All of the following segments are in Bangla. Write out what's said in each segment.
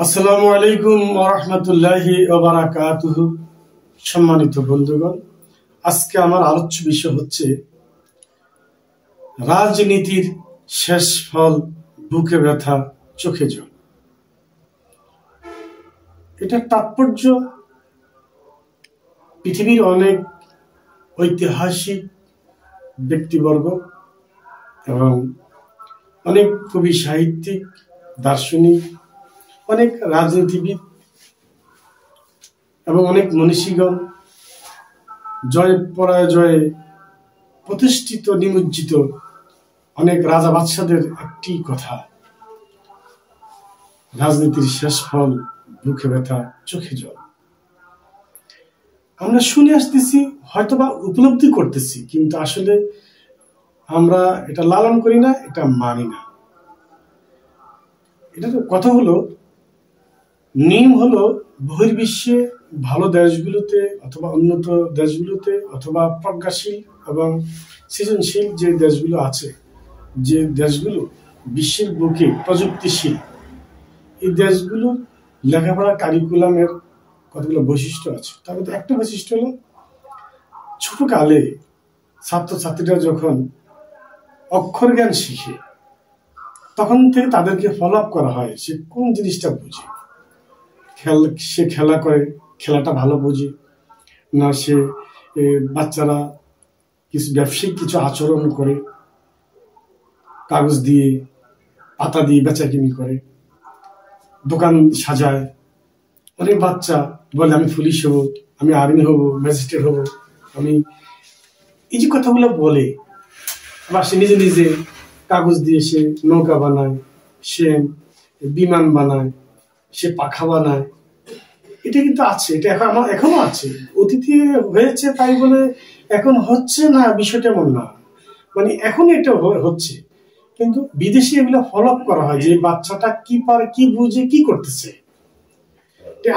আসসালামু আলাইকুম ওয়া রাহমাতুল্লাহি ওয়া বারাকাতুহু। সম্মানিত বন্ধুগণ, আজকে আমার আলোচ্য বিষয় হচ্ছে রাজনীতির শেষ ফল বুকে ব্যথা চোখে জল। এটা তাৎপর্য পৃথিবীর অনেক ঐতিহাসিক ব্যক্তিবর্গ এবং অনেক কবি, সাহিত্যিক, দার্শনিক, অনেক রাজনীতিবিদ এবং অনেক মনীষীগণ জয় পরাজয়ে প্রতিষ্ঠিত নিমজ্জিত অনেক রাজা বাদশাদের একটি কথা, রাজনীতির শেষ ফল বুকে ব্যথা চোখে জল। আমরা শুনে আসতেছি, হয়তোবা উপলব্ধি করতেছি, কিন্তু আসলে আমরা এটা লালন করি না, এটা মানি না। এটার কথা হলো, নিয়ম হলো বহির্বিশ্বে ভালো দেশগুলোতে অথবা উন্নত দেশগুলোতে অথবা প্রজ্ঞাশীল এবং সৃজনশীল যে দেশগুলো আছে, যে দেশগুলো বিশ্বের বুকে প্রযুক্তিশীল, এই দেশগুলো লেখাপড়া কারিকুলামের কতগুলো বৈশিষ্ট্য আছে। তার মধ্যে একটা বৈশিষ্ট্য হলো, ছোটকালে ছাত্রছাত্রীরা যখন অক্ষর জ্ঞান শিখে তখন থেকে তাদেরকে ফলো আপ করা হয় সে কোন জিনিসটা বুঝে। সে খেলা করে, খেলাটা ভালো বোঝে না, সে বাচ্চারা কিছু ব্যবসায়িক কিছু আচরণ করে, কাগজ দিয়ে পাতা দিয়ে বেচাকিনি করে, দোকান সাজায়। অনেক বাচ্চা বলে আমি পুলিশ হব, আমি আর্মি হব, ম্যাজিস্ট্রেট হব, আমি এই যে কথাগুলো বলে। আবার সে নিজে নিজে কাগজ দিয়ে সে নৌকা বানায়, সে বিমান বানায়, সে পাখা বানায়। এটা কিন্তু আছে, এটা এখনো আছে। অতীতে হয়েছে তাই বলে এখন হচ্ছে না, বিষয়টা এমন না। মানে এখন এটা হচ্ছে, কিন্তু বিদেশে এগুলো ফলো আপ করা হয় যে বাচ্চাটা কি পারে, কি বুঝে, কি করতেছে।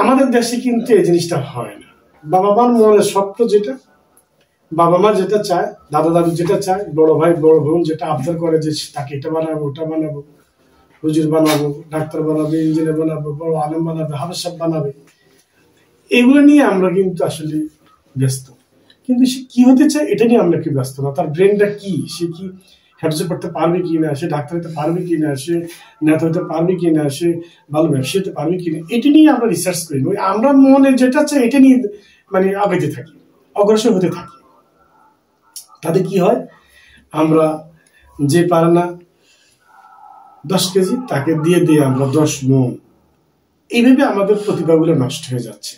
আমাদের দেশে কিন্তু এই জিনিসটা হয় না। বাবা মার মনের স্বপ্ন যেটা, বাবা মা যেটা চায়, দাদা দাদু যেটা চায়, বড় ভাই বড় বোন যেটা আবদার করে যে তাকে এটা বানাবো, ওটা বানাবো, হুজুর বানাবো, ডাক্তার বানাবে, ইঞ্জিনিয়ার বানাবো, বড় আলেম বানাবে, হাফেজ সাহেব বানাবে, এগুলো নিয়ে আমরা কিন্তু আসলে ব্যস্ত। কিন্তু সে কি হতে চায় এটা নিয়ে আমরা কি ব্যস্ত না। তার ব্রেনটা কি, সে কি হেফজে পড়তে পারবে কিনা, সে ডাক্তার হতে পারবে কিনা, সে নেতা হতে পারবে কিনা, সে ভালো ব্যবসা হতে পারবে কিনা, এটা নিয়ে আমরা রিসার্চ করি। আমরা মনে যেটা চাই এটা নিয়ে মানে আগাইতে থাকি, অগ্রসর হতে থাকি। তাতে কি হয়, আমরা যে পারে না 10 কেজি তাকে দিয়ে দিয়ে আমরা 10 মন, এইভাবে আমাদের প্রতিভাগুলো নষ্ট হয়ে যাচ্ছে।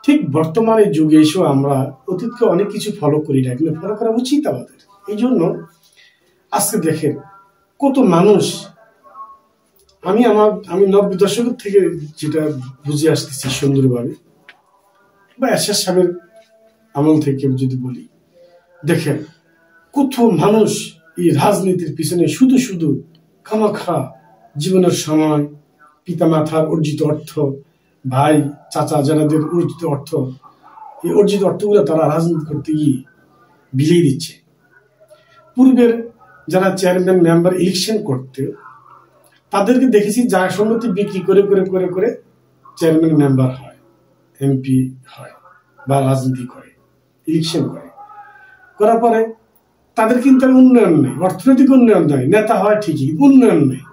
ঠিক বর্তমানে যুগে এসেও আমরা অতীতকে অনেক কিছু ফলো করি না, কিন্তু ফলো করা উচিত আমাদের। এই জন্য আজকে দেখেন কত মানুষ, আমি 90 দশকের থেকে যেটা বুঝে আসতেছি সুন্দরভাবে, বা এরশাদ সাহেবের আমল থেকে যদি বলি, দেখেন কত মানুষ এই রাজনীতির পিছনে শুধু শুধু খামাখা জীবনের সময়, পিতা মাতার অর্জিত অর্থ, ভাই চাচা যাদের অর্জিত অর্থ, এই অর্জিত অর্থগুলো তারা রাজনীতি করতে গিয়ে বিলিয়ে দিচ্ছে। পূর্বের যারা চেয়ারম্যান মেম্বার ইলেকশন করতে, তাদেরকে দেখেছি জায়গা সম্পত্তি বিক্রি করে করে করে করে চেয়ারম্যান মেম্বার হয়, এমপি হয়, বা রাজনীতি করে, ইলেকশন করে। করার পরে তাদের কিন্তু উন্নয়ন নেই, অর্থনৈতিক উন্নয়ন নেই। নেতা হয় ঠিকই, উন্নয়ন নেই,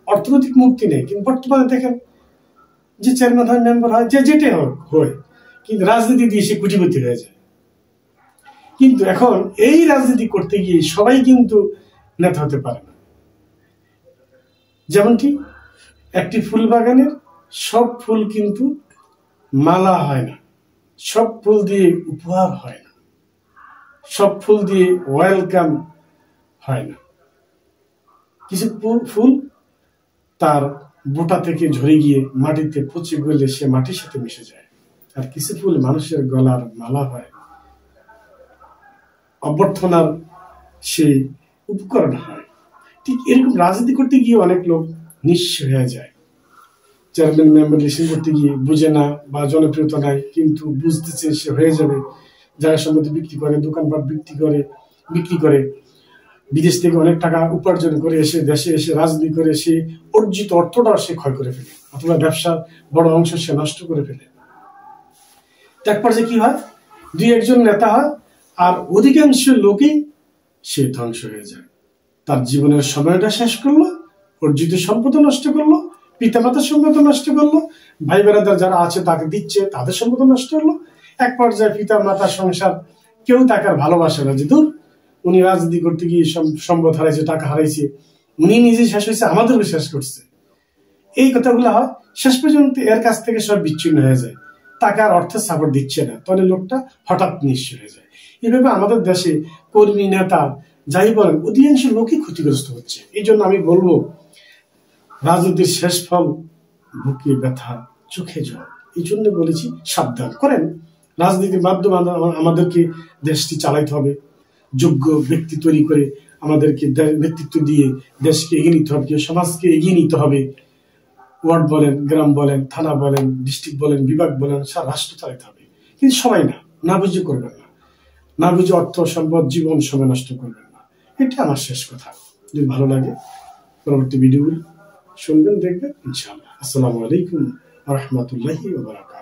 অর্থনৈতিক মুক্তি নেই। কিন্তু বর্তমানে দেখেন যে চেয়ারম্যান হয়, মেম্বার হয়, যে যেটাই হয়, কিন্তু রাজনীতি দিয়ে সে কোটিপতি হয়ে যায়। কিন্তু এখন এই রাজনীতি করতে গিয়ে সবাই কিন্তু নেতা হতে পারে না। যেমনটি একটি ফুল বাগানের সব ফুল কিন্তু মালা হয় না, সব ফুল দিয়ে উপহার হয় না, সব ফুল দিয়ে ওয়েলকাম হয় না। কিছু ফুল তার বোটা থেকে ঝরে গিয়ে মাটিতে পচে গেলে সে মাটির সাথে মিশে যায়, আর কিছু ফুল মানুষের গলার মালা হয়, অভ্যর্থনার সেই উপকরণ হয়। ঠিক এরকম রাজনীতি করতে গিয়ে অনেক লোক নিঃস্ব হয়ে যায়। চেয়ারম্যান মেম্বার ইলেকশন করতে গিয়ে বুঝে না বা জনপ্রিয়তা নাই, কিন্তু বুঝতেছে সে হয়ে যাবে, জায়গা সম্পত্তি বিক্রি করে, দোকানপাট বিক্রি করে, বিদেশ থেকে অনেক টাকা উপার্জন করে এসে দেশে এসে রাজনীতি করে সে অর্জিত অর্থটাও সে ক্ষয় করে ফেলে। অথবা ব্যবসার বড় অংশ সে নষ্ট করে ফেলে। এক পর্যায়ে কি হয়, দুই একজন নেতা হয় আর অধিকাংশ লোকই সে ধ্বংস হয়ে যায়। তার জীবনের সময়টা শেষ করলো, অর্জিত সম্পদ নষ্ট করলো, পিতামাতার সম্পদ নষ্ট করলো, ভাই বেড়াদার যারা আছে তাকে দিচ্ছে তাদের সম্পদ নষ্ট হলো। এক পর্যায়ে পিতা মাতার সংসার কেউ তাকে আর ভালোবাসে না, যে দূর উনি রাজনীতি করতে গিয়ে সম্পদ হারাইছে, টাকা হারাইছে, উনি নিজে শেষ হয়েছে, আমাদেরও শেষ করছে। এই কথাগুলো হয়, শেষ পর্যন্ত এর কাছ থেকে সব বিচ্ছিন্ন হয়ে যায়, তাকে আর অর্থের সাপোর্ট দিচ্ছে না, তাহলে লোকটা হঠাৎ নিঃস্ব হয়ে যায়। এভাবে আমাদের দেশে কর্মী নেতা যাই বলেন অধিকাংশ লোকই ক্ষতিগ্রস্ত হচ্ছে। এই জন্য আমি বলবো, রাজনীতির শেষ ফল বুকে ব্যথা, চোখে জল। এই জন্য বলেছি সাবধান করেন। রাজনীতির মাধ্যমে আমাদেরকে দেশটি চালাইতে হবে, যোগ্য ব্যক্তি তৈরি করে আমাদেরকে নেতৃত্ব দিয়ে দেশকে এগিয়ে নিতে হবে, সমাজকে এগিয়ে নিতে হবে। ওয়ার্ড বলেন, গ্রাম বলেন, থানা বলেন, ডিস্ট্রিক্ট বলেন, বিভাগ বলেন, সারা রাষ্ট্র চালাইতে হবে। কিন্তু সবাই না বুঝে করবেন না, না বুঝে অর্থ সম্পদ জীবন সময় নষ্ট করবেন না। এটা আমার শেষ কথা। যদি ভালো লাগে পরবর্তী ভিডিওগুলো শুনবেন, দেখবেন ইনশাআল্লাহ। আসসালামু আলাইকুম ওয়া রাহমাতুল্লাহি ওয়া বারাকাতুহু।